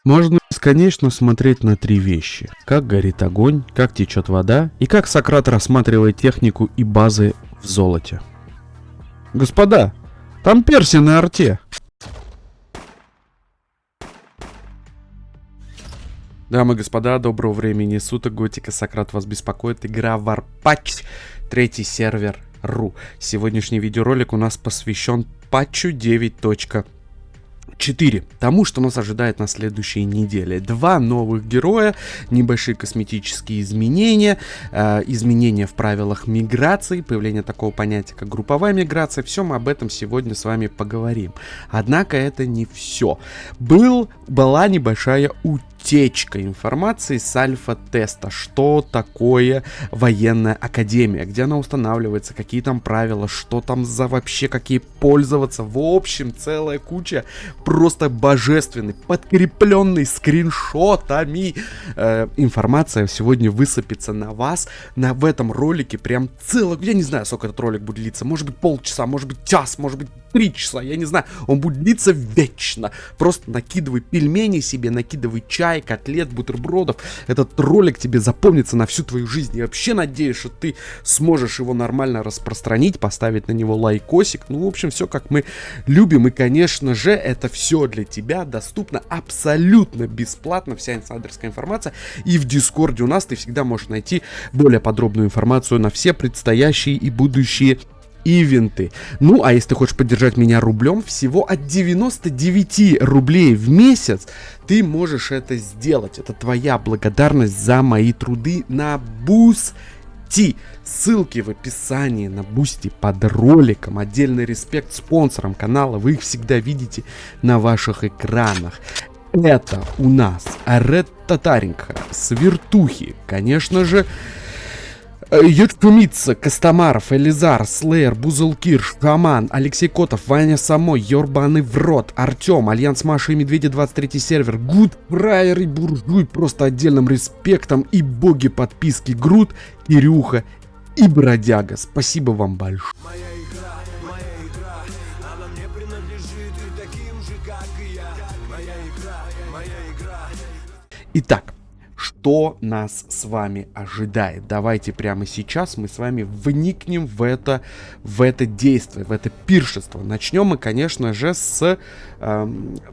Можно бесконечно смотреть на три вещи. Как горит огонь, как течет вода и как Сократ рассматривает технику и базы в золоте. Господа, там Перси на арте. Дамы и господа, доброго времени суток. Готика Сократ вас беспокоит. Игра Warpatch, третий сервер .ru. Сегодняшний видеоролик у нас посвящен патчу 9.4. Тому, что нас ожидает на следующей неделе. Два новых героя, небольшие косметические изменения, изменения в правилах миграции, появление такого понятия, как групповая миграция. Все мы об этом сегодня с вами поговорим. Однако это не все. Была небольшая утечка информации с альфа-теста. Что такое военная академия, где она устанавливается, какие там правила, что там за вообще, какие пользоваться. В общем, целая куча просто божественной, подкрепленной скриншотами информация сегодня высыпется на вас. В этом ролике прям я не знаю, сколько этот ролик будет длиться. Может быть полчаса, может быть час, может быть 3 часа, я не знаю. Он будет длиться вечно. Просто накидывай пельмени себе, накидывай чай, котлет, бутербродов. Этот ролик тебе запомнится на всю твою жизнь. Я вообще надеюсь, что ты сможешь его нормально распространить, поставить на него лайкосик. Ну, в общем, все как мы любим. И, конечно же, это все для тебя доступно абсолютно бесплатно. Вся инсайдерская информация. И в Дискорде у нас ты всегда можешь найти более подробную информацию на все предстоящие и будущие ивенты. Ну, а если ты хочешь поддержать меня рублем, всего от 99 рублей в месяц ты можешь это сделать. Это твоя благодарность за мои труды на Boosty. Ссылки в описании на Boosty под роликом. Отдельный респект спонсорам канала. Вы их всегда видите на ваших экранах. Это у нас Ред Татаренко, Свертухи, конечно же, Ютфумица, Костомаров, Элизар, Слеер, Бузулкирш, Шаман, Алексей Котов, Ваня Самой, Йорбаны в рот, Артем, Альянс Маши и Медведя, 23 сервер, Гуд, Фраер и Буржуй, просто отдельным респектом и боги подписки Груд, Кирюха и Бродяга. Спасибо вам большое. Моя игра, она мне принадлежит и таким же, как и я. Моя игра. Итак, что нас с вами ожидает? Давайте прямо сейчас мы с вами вникнем в это действие, в это пиршество. Начнем мы, конечно же, с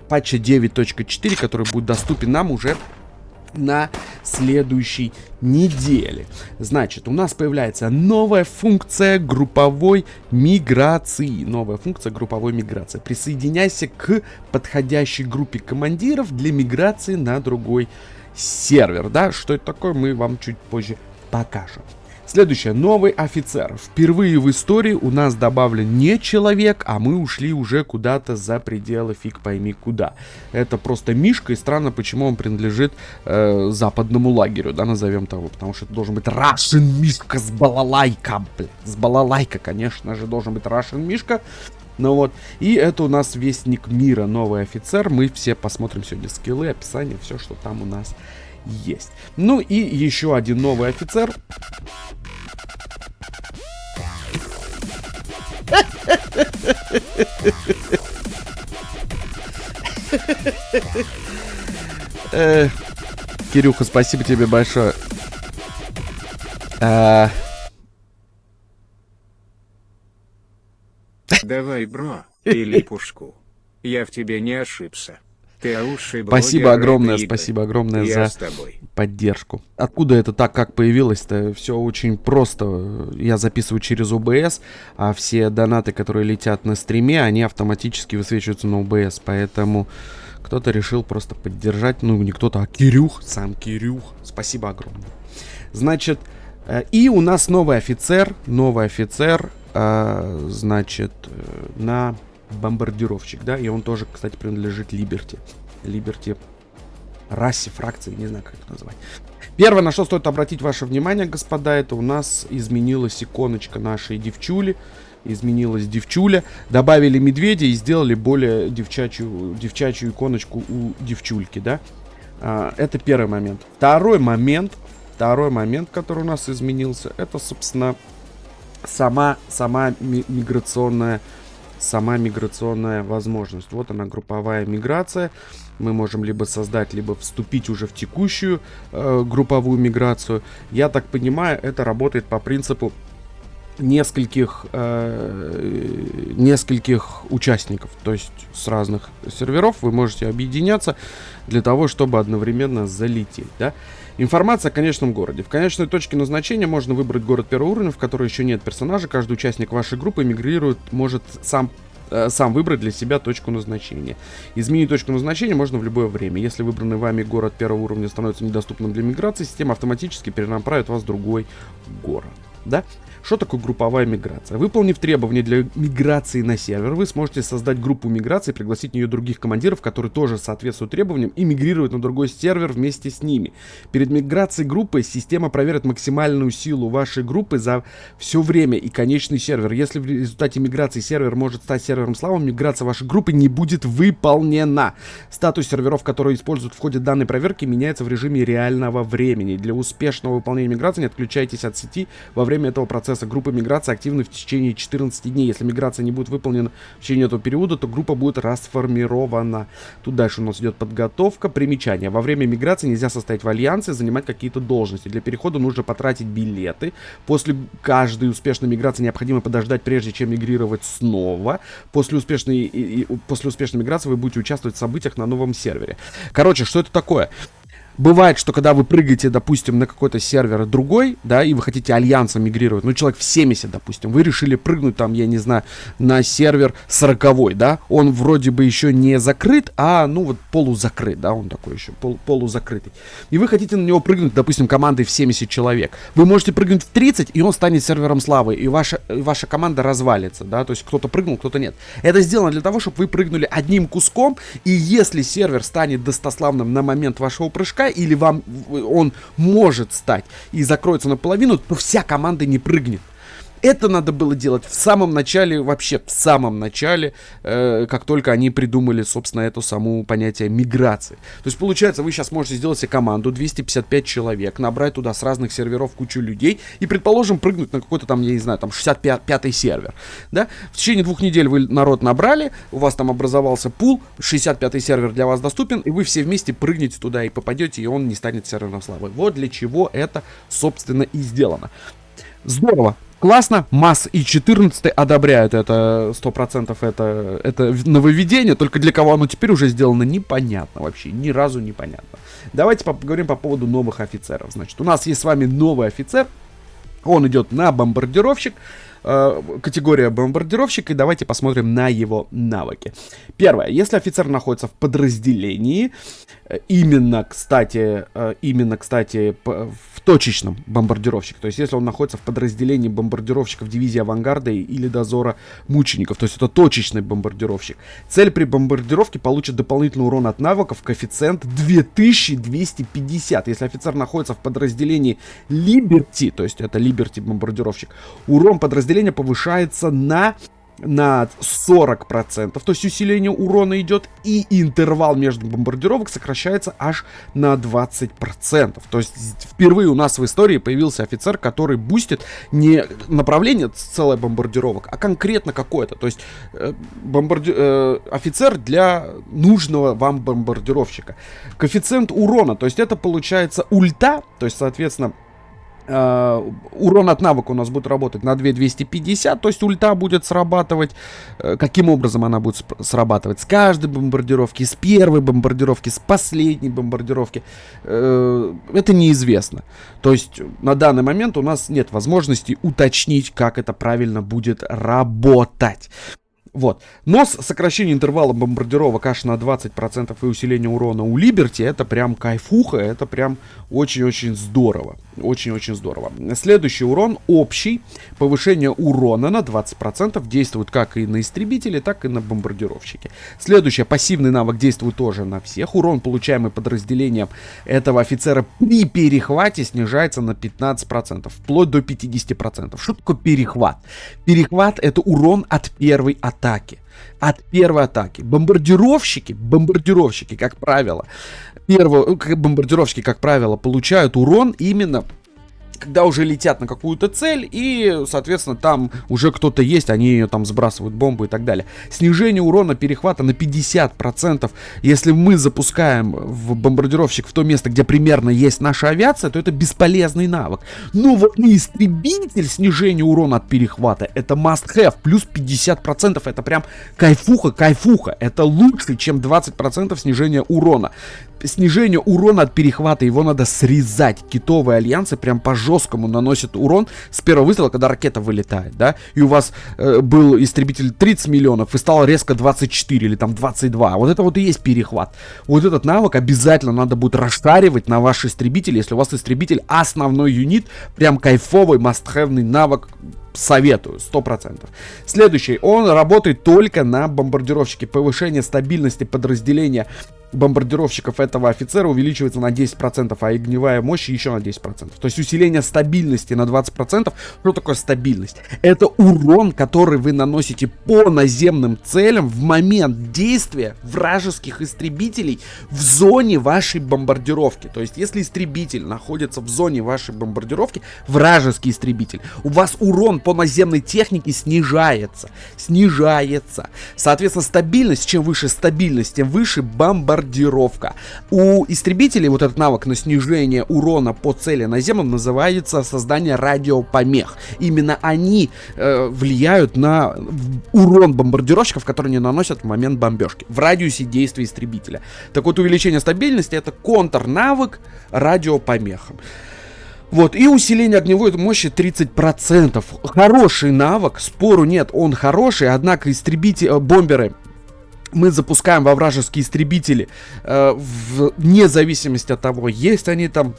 патча 9.4, который будет доступен нам уже на следующей неделе. Значит, у нас появляется новая функция групповой миграции. Присоединяйся к подходящей группе командиров для миграции на другой сервер. Да, что это такое, мы вам чуть позже покажем. Следующее. Новый офицер. Впервые в истории у нас добавлен не человек, а мы ушли уже куда-то за пределы фиг пойми куда. Это просто Мишка, и странно, почему он принадлежит западному лагерю, да, назовем того. Потому что это должен быть Russian Мишка с балалайка, блядь. С балалайка, конечно же, должен быть Russian Мишка. Ну вот, и это у нас Вестник Мира, новый офицер. Мы все посмотрим сегодня скиллы, описание, все, что там у нас есть. Ну и еще один новый офицер. Кирюха, спасибо тебе большое. Давай, бро, или пушку. Я в тебе не ошибся. Ты лучший блогер. Спасибо огромное Я за поддержку. Откуда это так, как появилось-то? Все очень просто. Я записываю через OBS, а все донаты, которые летят на стриме, они автоматически высвечиваются на OBS. Поэтому кто-то решил просто поддержать. Ну, не кто-то, а Кирюх. Сам Кирюх. Спасибо огромное. Значит, и у нас новый офицер. Значит, на бомбардировщик, да, и он тоже, кстати, принадлежит Либерти расе, фракции, не знаю, как это назвать. Первое, на что стоит обратить ваше внимание, господа, это у нас изменилась иконочка нашей девчули, добавили медведя и сделали более девчачью иконочку у девчульки, да. Это первый момент. Второй момент, который у нас изменился, это, собственно, сама миграционная возможность. Вот она, групповая миграция. Мы можем либо создать, либо вступить уже в текущую групповую миграцию. Я так понимаю, это работает по принципу нескольких участников, то есть с разных серверов вы можете объединяться для того, чтобы одновременно залететь, да? Информация о конечном городе. В конечной точке назначения можно выбрать город первого уровня, в котором еще нет персонажа. Каждый участник вашей группы мигрирует, может сам выбрать для себя точку назначения. Изменить точку назначения можно в любое время. Если выбранный вами город первого уровня становится недоступным для миграции, система автоматически перенаправит вас в другой город, да? Что такое групповая миграция? Выполнив требования для миграции на сервер, вы сможете создать группу миграции, пригласить в нее других командиров, которые тоже соответствуют требованиям, и мигрируют на другой сервер вместе с ними. Перед миграцией группы система проверит максимальную силу вашей группы за все время и конечный сервер. Если в результате миграции сервер может стать сервером славы, миграция вашей группы не будет выполнена. Статус серверов, которые используют в ходе данной проверки, меняется в режиме реального времени. Для успешного выполнения миграции не отключайтесь от сети во время этого процесса. Группа миграции активна в течение 14 дней. Если миграция не будет выполнена в течение этого периода, то группа будет расформирована. Тут дальше у нас идет подготовка. Примечание. Во время миграции нельзя состоять в альянсе и занимать какие-то должности. Для перехода нужно потратить билеты. После каждой успешной миграции необходимо подождать, прежде чем мигрировать снова. После успешной миграции вы будете участвовать в событиях на новом сервере. Короче, что это такое? Бывает, что когда вы прыгаете, допустим, на какой-то сервер другой, да, и вы хотите альянсом мигрировать, ну, человек в 70, допустим, вы решили прыгнуть там, я не знаю, на сервер 40-й, да, он вроде бы еще не закрыт, а, ну, вот полузакрыт, да, он такой еще полузакрытый. И вы хотите на него прыгнуть, допустим, командой в 70 человек. Вы можете прыгнуть в 30, и он станет сервером славы, и ваша команда развалится, да, то есть кто-то прыгнул, кто-то нет. Это сделано для того, чтобы вы прыгнули одним куском, и если сервер станет достославным на момент вашего прыжка, или он может стать и закроется наполовину, то вся команда не прыгнет. Это надо было делать в самом начале, вообще в самом начале, как только они придумали, собственно, это само понятие миграции. То есть, получается, вы сейчас можете сделать себе команду, 255 человек, набрать туда с разных серверов кучу людей и, предположим, прыгнуть на какой-то там, я не знаю, там 65-й сервер, да? В течение 2 недель вы народ набрали, у вас там образовался пул, 65-й сервер для вас доступен, и вы все вместе прыгнете туда и попадете, и он не станет сервером славы. Вот для чего это, собственно, и сделано. Здорово. Классно, МАС и 14 одобряют это 100%, это нововведение, только для кого оно теперь уже сделано, непонятно вообще, ни разу непонятно. Давайте поговорим по поводу новых офицеров. Значит, у нас есть с вами новый офицер, он идет на бомбардировщик, категория бомбардировщик, и давайте посмотрим на его навыки. Первое, если офицер находится в подразделении, именно, кстати, в точечном бомбардировщике, то есть если он находится в подразделении бомбардировщиков дивизии авангарда или дозора мучеников, то есть это точечный бомбардировщик, цель при бомбардировке получит дополнительный урон от навыков, коэффициент 2250. Если офицер находится в подразделении Liberty, то есть это Liberty бомбардировщик, урон подразделения повышается на 40%, то есть усиление урона идет, и интервал между бомбардировок сокращается аж на 20%. То есть впервые у нас в истории появился офицер, который бустит не направление целой бомбардировок, а конкретно какое-то. То есть офицер для нужного вам бомбардировщика. Коэффициент урона, то есть это получается ульта, то есть соответственно урон от навыка у нас будет работать на 2250, то есть ульта будет срабатывать. Каким образом она будет срабатывать? С каждой бомбардировки, с первой бомбардировки, с последней бомбардировки. Это неизвестно. То есть на данный момент у нас нет возможности уточнить, как это правильно будет работать. Вот. Но с сокращением интервала бомбардировок аж на 20% и усиление урона у Liberty, это прям кайфуха, это прям очень-очень здорово. Очень-очень здорово. Следующий урон общий. Повышение урона на 20% действует как и на истребители, так и на бомбардировщики. Следующий пассивный навык действует тоже на всех. Урон, получаемый подразделением этого офицера при перехвате, снижается на 15%, вплоть до 50%. Что такое перехват? Перехват — это урон от первой атаки. От первой атаки. Бомбардировщики, как правило, получают урон именно когда уже летят на какую-то цель, и, соответственно, там уже кто-то есть, они ее там сбрасывают бомбы и так далее. Снижение урона перехвата на 50%. Если мы запускаем в бомбардировщик в то место, где примерно есть наша авиация, то это бесполезный навык. Но вот на истребитель снижение урона от перехвата — это must have. Плюс 50% это прям кайфуха. Это лучше, чем 20% снижения урона. Снижение урона от перехвата, его надо срезать. Китовые альянсы прям по жесткому наносят урон с первого выстрела, когда ракета вылетает, да, и у вас был истребитель 30 миллионов и стало резко 24 или там 22. Вот это вот и есть перехват. Вот этот навык обязательно надо будет расшаривать на ваш истребитель, если у вас истребитель основной юнит, прям кайфовый, must-have-ный навык. Советую, 100%. Следующий, он работает только на бомбардировщике. Повышение стабильности подразделения бомбардировщиков этого офицера увеличивается на 10%, а огневая мощь еще на 10%. То есть усиление стабильности на 20%. Что такое стабильность? Это урон, который вы наносите по наземным целям в момент действия вражеских истребителей в зоне вашей бомбардировки. То есть если истребитель находится в зоне вашей бомбардировки, вражеский истребитель, у вас урон по наземной технике снижается. Соответственно, стабильность, чем выше стабильность, тем выше бомбардировка. У истребителей вот этот навык на снижение урона по цели наземным называется создание радиопомех. Именно они влияют на урон бомбардировщиков, которые они наносят в момент бомбежки в радиусе действия истребителя. Так вот, увеличение стабильности — это контрнавык радиопомехам. Вот, и усиление огневой мощи 30%. Хороший навык, спору нет, он хороший, однако бомберы мы запускаем во вражеские истребители вне зависимости от того, есть они там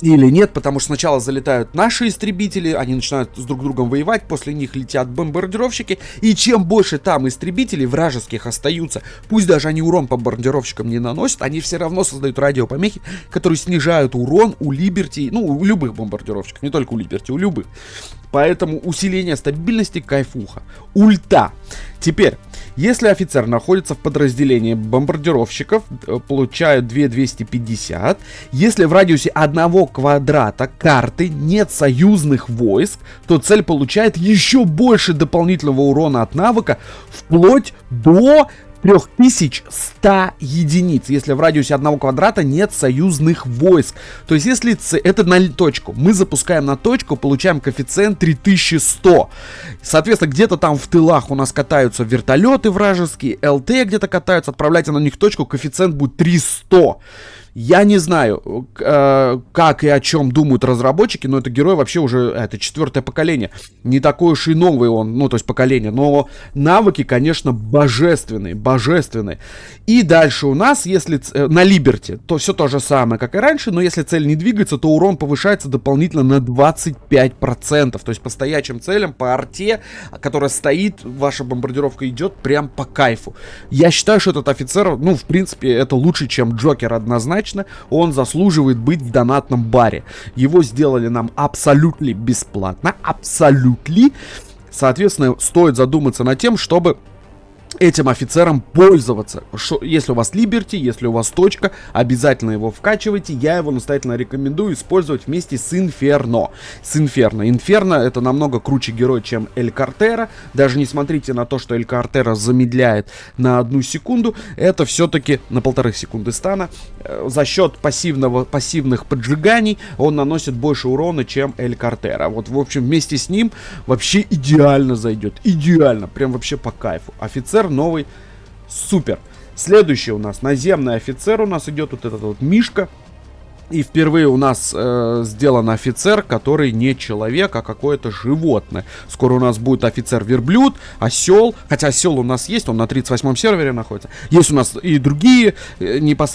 или нет, потому что сначала залетают наши истребители, они начинают с друг другом воевать, после них летят бомбардировщики, и чем больше там истребителей вражеских остаются, пусть даже они урон бомбардировщикам не наносят, они все равно создают радиопомехи, которые снижают урон у Liberty, ну, у любых бомбардировщиков, не только у Liberty, у любых. Поэтому усиление стабильности кайфуха. Ульта. Теперь, если офицер находится в подразделении бомбардировщиков, получают 2250. Если в радиусе 1 квадрата карты нет союзных войск, то цель получает еще больше дополнительного урона от навыка, вплоть до 3100 единиц, если в радиусе 1 квадрата нет союзных войск. То есть, если это на точку, мы запускаем на точку, получаем коэффициент 3100. Соответственно, где-то там в тылах у нас катаются вертолеты вражеские, ЛТ где-то катаются, отправляйте на них точку, коэффициент будет 300. Я не знаю, как и о чем думают разработчики, но это герой вообще уже, это 4-е поколение. Не такой уж и новый он, ну, то есть поколение, но навыки, конечно, божественные. И дальше у нас, если на Liberty, то все то же самое, как и раньше, но если цель не двигается, то урон повышается дополнительно на 25%. То есть по стоячим целям, по арте, которая стоит, ваша бомбардировка идет прям по кайфу. Я считаю, что этот офицер, ну, в принципе, это лучше, чем Джокер однозначно. Он заслуживает быть в донатном баре. Его сделали нам абсолютно бесплатно. Абсолютно. Соответственно, стоит задуматься над тем, чтобы этим офицером пользоваться. Если у вас Liberty, если у вас точка, обязательно его вкачивайте. Я его настоятельно рекомендую использовать вместе с Инферно. Инферно это намного круче герой, чем Эль Картера. Даже не смотрите на то, что Эль Картера замедляет на 1 секунду. Это все-таки на 1,5 секунды стана. За счет пассивных поджиганий он наносит больше урона, чем Эль Картера. Вот, в общем, вместе с ним вообще идеально зайдет. Идеально. Прям вообще по кайфу. Офицер новый, супер. Следующий у нас наземный офицер, у нас идет вот этот вот Мишка. И впервые у нас сделан офицер, который не человек, а какое-то животное. Скоро у нас будет офицер-верблюд, осел. Хотя осел у нас есть, он на 38-м сервере находится. Есть у нас и другие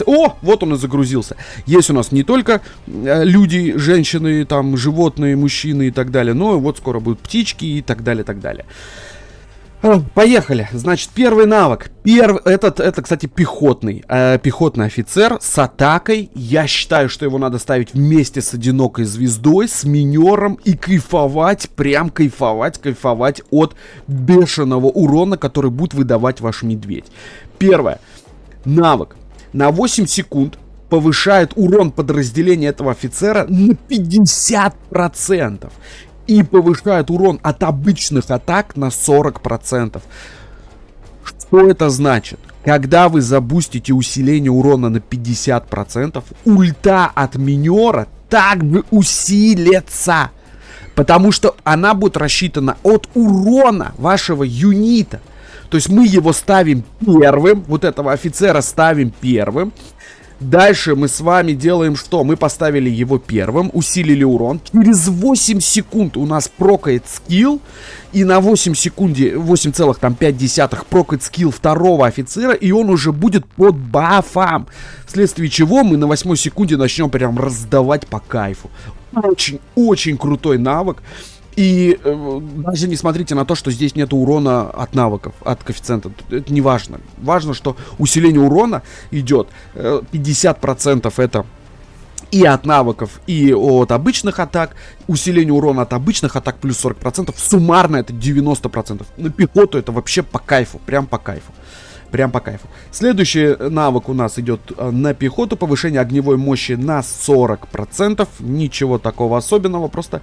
О, вот он и загрузился. Есть у нас не только люди, женщины, там, животные, мужчины и так далее. Но вот скоро будут птички и так далее, так далее. Поехали. Значит, первый навык. Это, кстати, пехотный офицер с атакой. Я считаю, что его надо ставить вместе с одинокой звездой, с минером и кайфовать, прям кайфовать от бешеного урона, который будет выдавать ваш медведь. Первое. Навык. На 8 секунд повышает урон подразделения этого офицера на 50%. И повышает урон от обычных атак на 40%. Что это значит? Когда вы забустите усиление урона на 50%, ульта от минера также усилится. Потому что она будет рассчитана от урона вашего юнита. То есть мы его ставим первым, вот этого офицера ставим первым. Дальше мы с вами делаем что? Мы поставили его первым, усилили урон. Через 8 секунд у нас прокает скилл. И на 8,5 прокает скилл второго офицера. И он уже будет под бафом. Вследствие чего мы на 8 секунде начнем прям раздавать по кайфу. Очень крутой навык. И даже не смотрите на то, что здесь нет урона от навыков, от коэффициента. Это не важно. Важно, что усиление урона идет 50% это и от навыков, и от обычных атак. Усиление урона от обычных атак плюс 40%. Суммарно это 90%. На пехоту это вообще по кайфу. Прям по кайфу. Прям по кайфу. Следующий навык у нас идет на пехоту. Повышение огневой мощи на 40%. Ничего такого особенного. Просто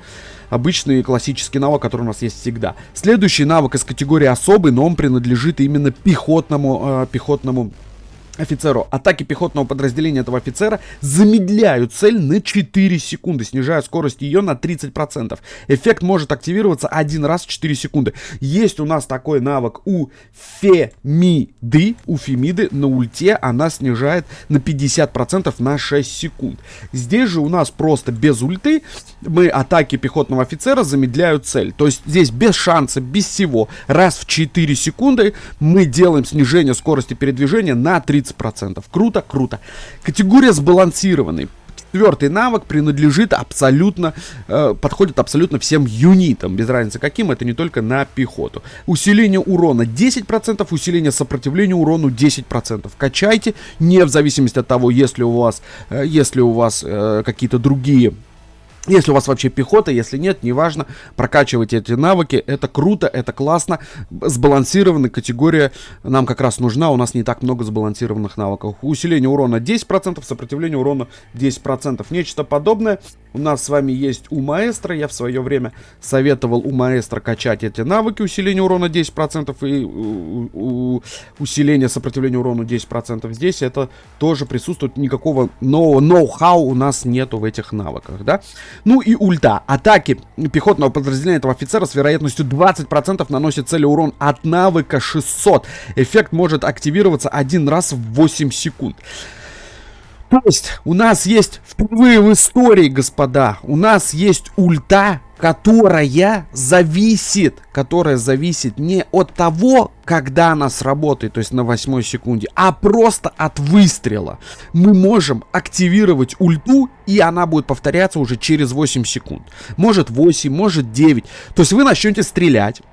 обычный классический навык, который у нас есть всегда. Следующий навык из категории особый, но он принадлежит именно пехотному офицеру. Атаки пехотного подразделения этого офицера замедляют цель на 4 секунды, снижая скорость ее на 30%. Эффект может активироваться один раз в 4 секунды. Есть у нас такой навык у Фемиды. У Фемиды на ульте она снижает на 50% на 6 секунд. Здесь же у нас просто без ульты мы атаки пехотного офицера замедляют цель. То есть здесь без шанса, без всего. Раз в 4 секунды мы делаем снижение скорости передвижения на 30%. Круто, круто. Категория сбалансированный. Четвертый навык принадлежит абсолютно, подходит абсолютно всем юнитам, без разницы каким, это не только на пехоту. Усиление урона 10%, усиление сопротивления урону 10%. Качайте, не в зависимости от того, если у вас какие-то другие... Если у вас вообще пехота, если нет, неважно, прокачивайте эти навыки, это круто, это классно, сбалансированная категория нам как раз нужна, у нас не так много сбалансированных навыков. Усиление урона 10%, сопротивление урона 10%, нечто подобное у нас с вами есть у маэстро, я в свое время советовал у маэстро качать эти навыки, усиление урона 10% и усиление сопротивления урону 10%, здесь это тоже присутствует, никакого нового ноу-хау у нас нету в этих навыках, да. Ну и ульта. Атаки пехотного подразделения этого офицера с вероятностью 20% наносят цели урон от навыка 600. Эффект может активироваться один раз в 8 секунд. То есть у нас есть впервые в истории, господа, у нас есть ульта, которая зависит не от того, когда она сработает, то есть на 8 секунде, а просто от выстрела. Мы можем активировать ульту, и она будет повторяться уже через 8 секунд. Может 8, может 9. То есть вы начнете стрелять.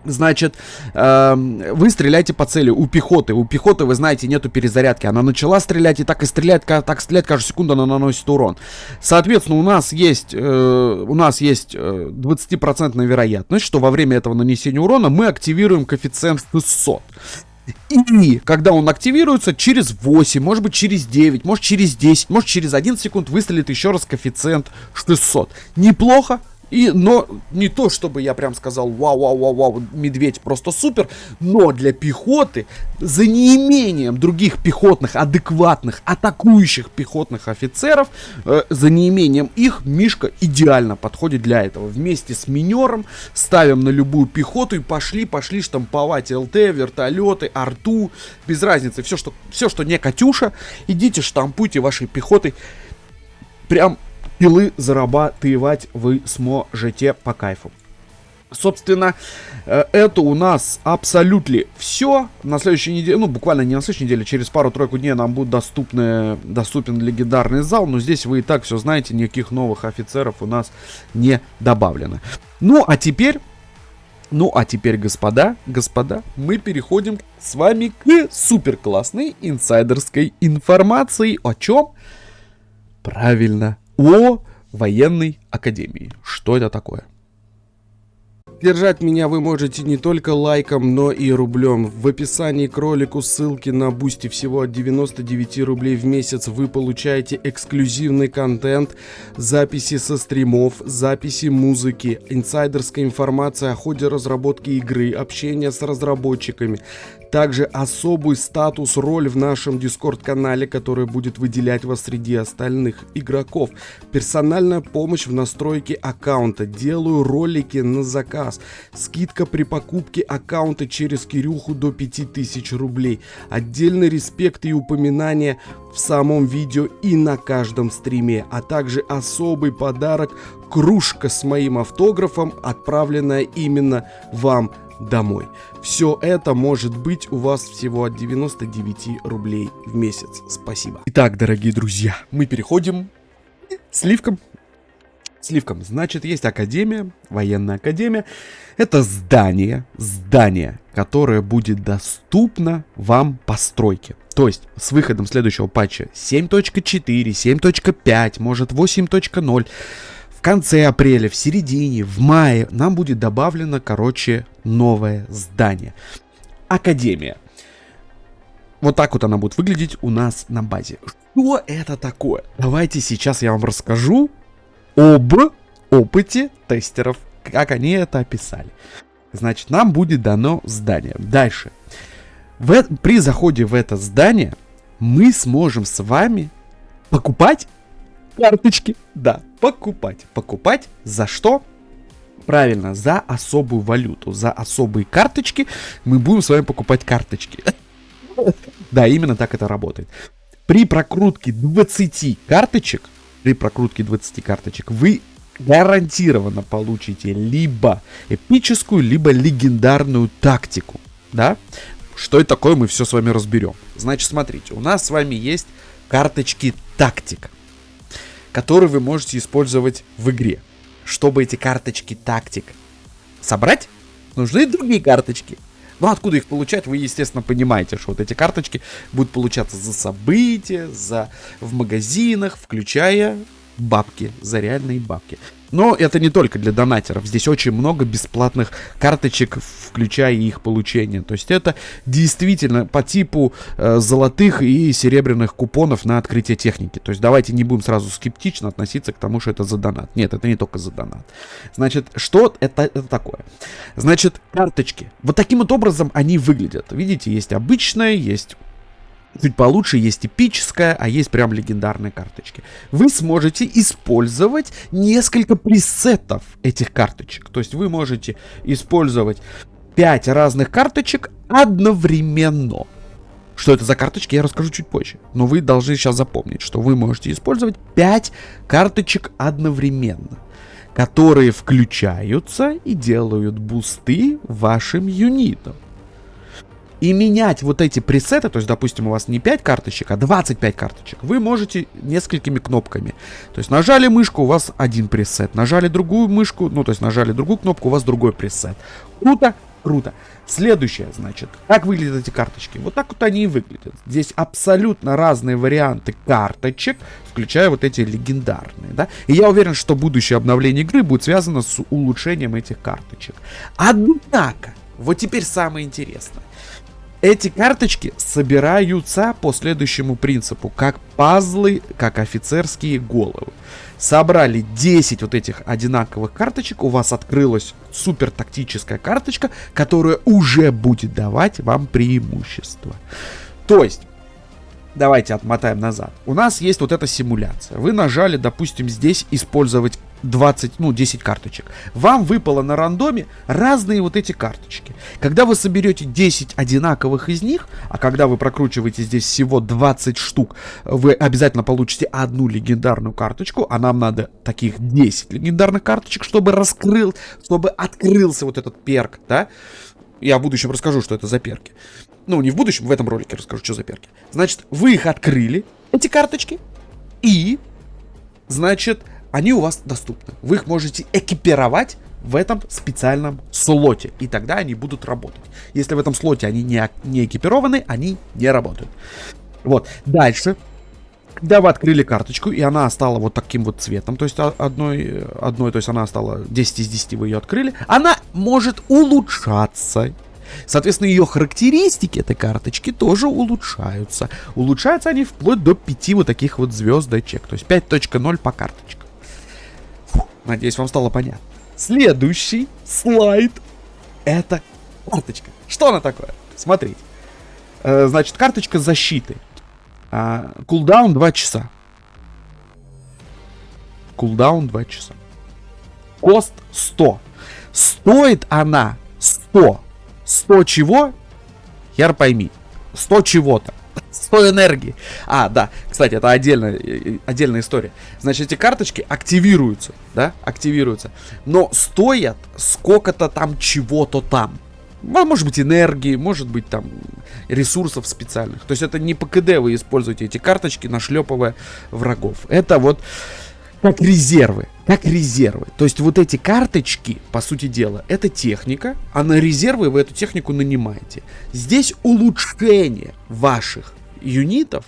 Значит, вы стреляете по цели у пехоты. У пехоты, вы знаете, нету перезарядки. Она начала стрелять и так стреляет каждую секунду она наносит урон. Соответственно, у нас есть 20% вероятность, что во время этого нанесения урона мы активируем коэффициент 600. И когда он активируется, через 8, может быть через 9, может через 10, может через 11 секунд выстрелит еще раз коэффициент 600. Неплохо. Но не то, чтобы я прям сказал, вау, медведь просто супер, но для пехоты, за неимением других пехотных, адекватных, атакующих пехотных офицеров, за неимением их, Мишка идеально подходит для этого. Вместе с минером ставим на любую пехоту и пошли штамповать ЛТ, вертолеты, арту, без разницы, все, что не Катюша, идите штампуйте вашей пехотой, прям... Пилы зарабатывать вы сможете по кайфу. Собственно, это у нас абсолютно все. На следующей неделе, буквально не на следующей неделе, через пару-тройку дней нам будет доступен легендарный зал. Но здесь вы и так все знаете, никаких новых офицеров у нас не добавлено. Ну, а теперь, господа, мы переходим с вами к супер классной инсайдерской информации. О чем? Правильно. О военной академии. Что это такое? Поддержать меня вы можете не только лайком, но и рублем. В описании к ролику ссылки на Бусти. Всего от 99 рублей в месяц вы получаете эксклюзивный контент, записи со стримов, записи музыки, инсайдерская информация о ходе разработки игры, общение с разработчиками. Также особый статус, роль в нашем Discord-канале, который будет выделять вас среди остальных игроков. Персональная помощь в настройке аккаунта. Делаю ролики на заказ. Скидка при покупке аккаунта через Кирюху до 5000 рублей. Отдельный респект и упоминание в самом видео и на каждом стриме. А также особый подарок — кружка с моим автографом, отправленная именно вам домой. Все это может быть у вас всего от 99 рублей в месяц. Спасибо. Итак, дорогие друзья, мы переходим сливкам. Значит, есть академия, военная академия. Это здание, которое будет доступно вам по стройке. То есть, с выходом следующего патча 7.4, 7.5, может 8.0, в конце апреля, в середине, в мае нам будет добавлено, новое здание. Академия. Вот так вот она будет выглядеть у нас на базе. Что это такое? Давайте сейчас я вам расскажу об опыте тестеров, как они это описали. Значит, нам будет дано здание. Дальше. При заходе в это здание мы сможем с вами покупать карточки. Да, покупать. Покупать за что? Правильно, за особую валюту. За особые карточки мы будем с вами покупать карточки. Да, именно так это работает. При прокрутке 20 карточек, вы гарантированно получите либо эпическую, либо легендарную тактику. Да? Что это такое, мы все с вами разберем. Значит, смотрите, у нас с вами есть карточки тактик, которые вы можете использовать в игре. Чтобы эти карточки тактик собрать, нужны другие карточки. Ну, откуда их получать, вы, естественно, понимаете, что вот эти карточки будут получаться за события, в магазинах, включая бабки, за реальные бабки. Но это не только для донатеров. Здесь очень много бесплатных карточек, включая их получение. То есть это действительно по типу золотых и серебряных купонов на открытие техники. То есть давайте не будем сразу скептично относиться к тому, что это за донат. Нет, это не только за донат. Значит, что это такое? Значит, карточки. Вот таким вот образом они выглядят. Видите, есть обычная, есть чуть получше, есть эпическая, а есть прям легендарные карточки. Вы сможете использовать несколько пресетов этих карточек. То есть вы можете использовать 5 разных карточек одновременно. Что это за карточки, я расскажу чуть позже. Но вы должны сейчас запомнить, что вы можете использовать 5 карточек одновременно, которые включаются и делают бусты вашим юнитам. И менять вот эти пресеты, то есть, допустим, у вас не 5 карточек, а 25 карточек, вы можете несколькими кнопками. То есть, нажали мышку, у вас один пресет, нажали другую мышку, то есть, нажали другую кнопку, у вас другой пресет. Круто, круто. Следующее, значит, как выглядят эти карточки? Вот так вот они и выглядят. Здесь абсолютно разные варианты карточек, включая вот эти легендарные, да. И я уверен, что будущее обновление игры будет связано с улучшением этих карточек. Однако, вот теперь самое интересное. Эти карточки собираются по следующему принципу, как пазлы, как офицерские головы. Собрали 10 вот этих одинаковых карточек, у вас открылась супер тактическая карточка, которая уже будет давать вам преимущество. То есть, давайте отмотаем назад. У нас есть вот эта симуляция. Вы нажали, допустим, здесь использовать 10 карточек. Вам выпало на рандоме разные вот эти карточки. Когда вы соберете 10 одинаковых из них, а когда вы прокручиваете здесь всего 20 штук, вы обязательно получите одну легендарную карточку, а нам надо таких 10 легендарных карточек, чтобы открылся вот этот перк, да? Я в будущем расскажу, что это за перки. Не в будущем, в этом ролике расскажу, что за перки. Значит, вы их открыли, эти карточки, и, значит, они у вас доступны. Вы их можете экипировать в этом специальном слоте, и тогда они будут работать. Если в этом слоте они не экипированы, они не работают. Вот. Дальше. Когда вы открыли карточку, и она стала вот таким вот цветом, то есть одной, то есть она стала 10 из 10, вы ее открыли, она может улучшаться. Соответственно, ее характеристики этой карточки тоже улучшаются. Улучшаются они вплоть до 5 вот таких вот звездочек, то есть 5.0 по карточкам. Фу, надеюсь, вам стало понятно. Следующий слайд — это карточка. Что она такое? Смотрите. Значит, карточка защиты. Кулдаун 2 часа. Кулдаун 2 часа. Кост 100. Стоит она 100. 100 чего? Хер пойми. 100 чего-то. 100 энергии. Да, кстати, это отдельная история. Значит, эти карточки активируются, да, активируются. Но стоят сколько-то там чего-то там. Может быть энергии, может быть там ресурсов специальных. То есть это не по КД вы используете эти карточки, нашлепывая врагов. Это вот как резервы. Как резервы. То есть вот эти карточки, по сути дела, это техника, а на резервы вы эту технику нанимаете. Здесь улучшение ваших юнитов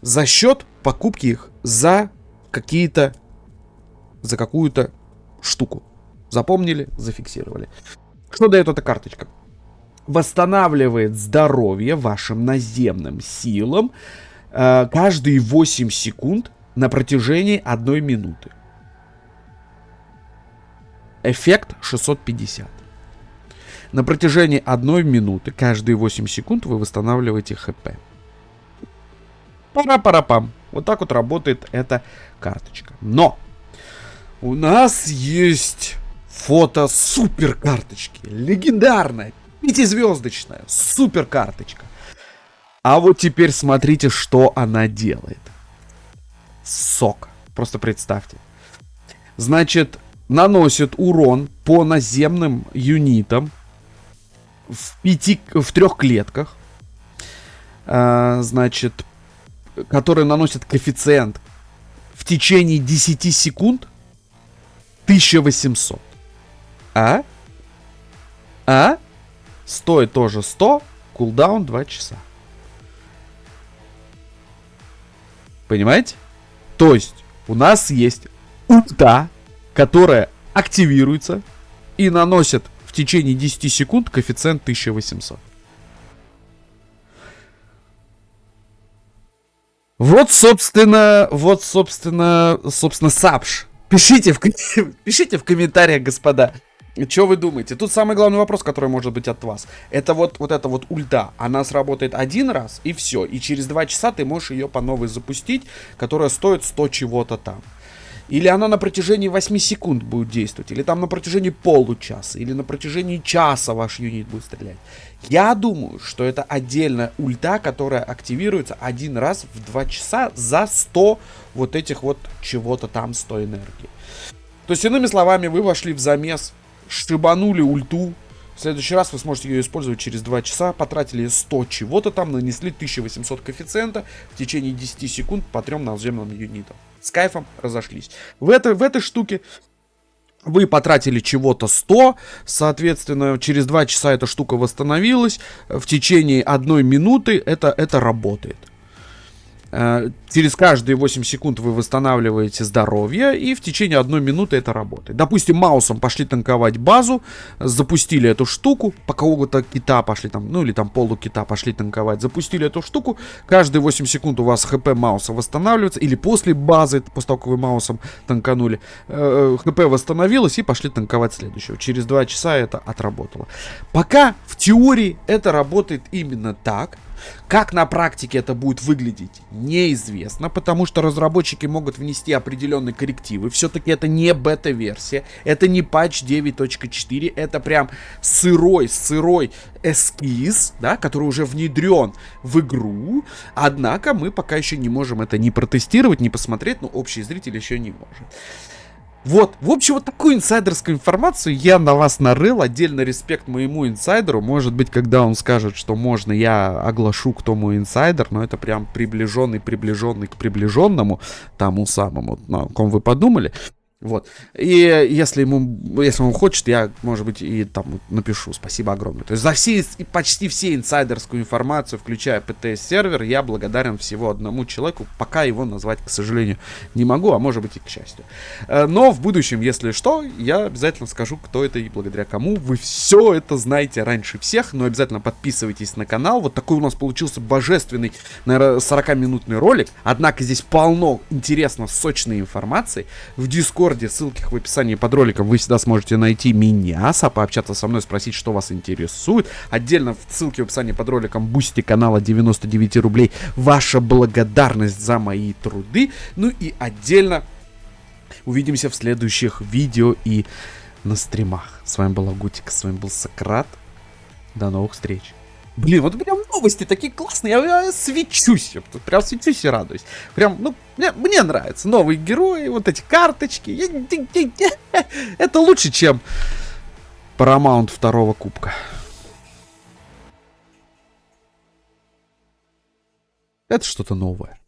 за счет покупки их за какую-то штуку. Запомнили, зафиксировали. Что дает эта карточка? Восстанавливает здоровье вашим наземным силам каждые 8 секунд на протяжении 1 минуты. Эффект 650. На протяжении 1 минуты каждые 8 секунд вы восстанавливаете ХП. Пара-пара-пам. Вот так вот работает эта карточка. Но у нас есть фото супер карточки. Легендарная, 5-звездочная супер карточка. А вот теперь смотрите, что она делает. Сок. Просто представьте. Значит, наносит урон по наземным юнитам в 3 клетках. Значит, которые наносят коэффициент в течение 10 секунд 1800. Стоит тоже 100, кулдаун 2 часа. Понимаете? То есть у нас есть ульта, которая активируется и наносит в течение 10 секунд коэффициент 1800. Вот, собственно, Сапш. Пишите в комментариях, господа, что вы думаете. Тут самый главный вопрос, который может быть от вас. Это вот эта вот ульта. Она сработает один раз, и все. И через 2 часа ты можешь ее по новой запустить, которая стоит 100 чего-то там. Или она на протяжении 8 секунд будет действовать. Или там на протяжении получаса. Или на протяжении часа ваш юнит будет стрелять. Я думаю, что это отдельная ульта, которая активируется один раз в 2 часа за 100 вот этих вот чего-то там 100 энергии. То есть, иными словами, вы вошли в замес, шибанули ульту. В следующий раз вы сможете ее использовать через 2 часа. Потратили 100 чего-то там, нанесли 1800 коэффициента в течение 10 секунд по 3 наземным юнитам. С кайфом разошлись. В этой штуке вы потратили чего-то 100, соответственно, через 2 часа эта штука восстановилась. В течение 1 минуты это работает. Через каждые 8 секунд вы восстанавливаете здоровье, и в течение 1 минуты это работает. Допустим, маусом пошли танковать базу, запустили эту штуку, по кого-то кита пошли там, ну или там полукита пошли танковать, запустили эту штуку, каждые 8 секунд у вас хп мауса восстанавливается, или после базы, после того, как вы маусом танканули, хп восстановилось, и пошли танковать следующего. Через 2 часа это отработало. Пока в теории это работает именно так. Как на практике это будет выглядеть, неизвестно, потому что разработчики могут внести определенные коррективы. Все-таки это не бета-версия, это не патч 9.4, это прям сырой эскиз, да, который уже внедрен в игру. Однако мы пока еще не можем это ни протестировать, ни посмотреть, но общий зритель еще не может. Вот, в общем, вот такую инсайдерскую информацию я на вас нарыл. Отдельно респект моему инсайдеру. Может быть, когда он скажет, что можно, я оглашу, кто мой инсайдер. Но это прям приближенный к приближенному, тому самому, о ком вы подумали. Вот. И если он хочет, я, может быть, и там напишу спасибо огромное. То есть за почти все инсайдерскую информацию, включая ПТС-сервер, я благодарен всего одному человеку. Пока его назвать, к сожалению, не могу, а может быть и к счастью. Но в будущем, если что, я обязательно скажу, кто это и благодаря кому. Вы все это знаете раньше всех, но обязательно подписывайтесь на канал. Вот такой у нас получился божественный, наверное, 40-минутный ролик. Однако здесь полно интересно сочной информации. В Дискорде, ссылки в описании под роликом, вы всегда сможете найти меня, пообщаться со мной, спросить, что вас интересует. Отдельно в ссылке в описании под роликом бусти канала 99 рублей. Ваша благодарность за мои труды. Ну и отдельно увидимся в следующих видео и на стримах. С вами была Готика, с вами был Сократ. До новых встреч. Блин, вот прям новости такие классные, я свечусь, прям свечусь и радуюсь. Прям, ну, мне нравятся новые герои, вот эти карточки. Это лучше, чем Paramount второго кубка. Это что-то новое.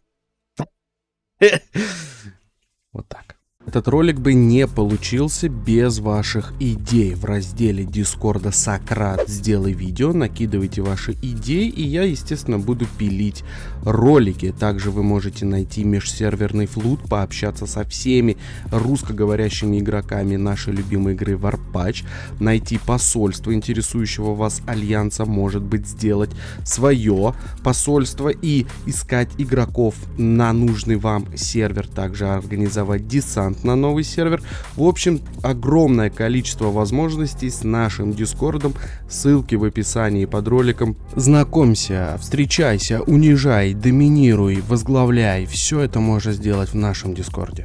Вот так. Этот ролик бы не получился без ваших идей. В разделе Дискорда Сократ «Сделай видео», накидывайте ваши идеи, и я, естественно, буду пилить ролики. Также вы можете найти межсерверный флут, пообщаться со всеми русскоговорящими игроками нашей любимой игры Warpatch, найти посольство интересующего вас альянса, может быть, сделать свое посольство и искать игроков на нужный вам сервер, также организовать десант на новый сервер. В общем, огромное количество возможностей с нашим Дискордом. Ссылки в описании под роликом. Знакомься, встречайся, унижай, доминируй, возглавляй. Все это можно сделать в нашем Дискорде.